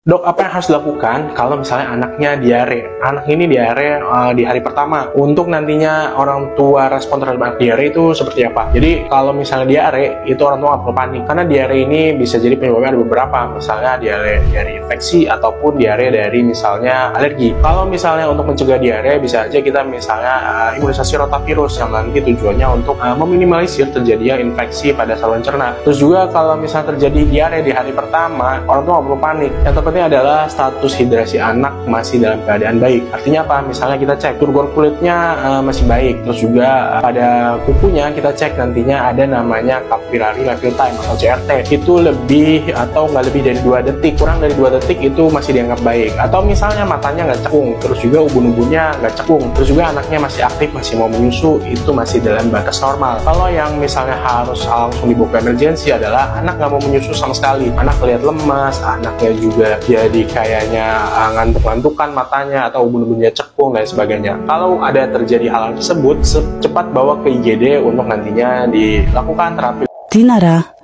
Dok, apa yang harus dilakukan kalau misalnya anaknya diare? Anak ini diare di hari pertama. Untuk nantinya orang tua respon terhadap anak diare itu seperti apa? Jadi kalau misalnya diare, itu orang tua nggak perlu panik. Karena diare ini bisa jadi penyebabnya ada beberapa. Misalnya diare dari infeksi ataupun diare dari misalnya alergi. Kalau misalnya untuk mencegah diare, bisa aja kita misalnya imunisasi rotavirus yang nanti tujuannya untuk meminimalisir terjadinya infeksi pada saluran cerna. Terus juga kalau misalnya terjadi diare di hari pertama, orang tua nggak perlu panik. Yang terpenting adalah status hidrasi anak masih dalam keadaan baik. Artinya apa? Misalnya kita cek turgor kulitnya masih baik, terus juga pada kukunya kita cek nantinya ada namanya capillary refill time atau CRT. Itu lebih atau nggak lebih dari 2 detik, kurang dari 2 detik itu masih dianggap baik. Atau misalnya matanya nggak cekung, terus juga ubun-ubunnya nggak cekung, terus juga anaknya masih aktif, masih mau menyusu, itu masih dalam batas normal. Kalau yang misalnya harus langsung dibawa ke emergensi adalah anak nggak mau menyusu sama sekali, anak terlihat lemas, anaknya juga jadi kayaknya ngantuk-ngantukan matanya atau ubun-ubunnya cekung dan sebagainya. Kalau ada terjadi hal tersebut, cepat bawa ke IGD untuk nantinya dilakukan terapi. Dinara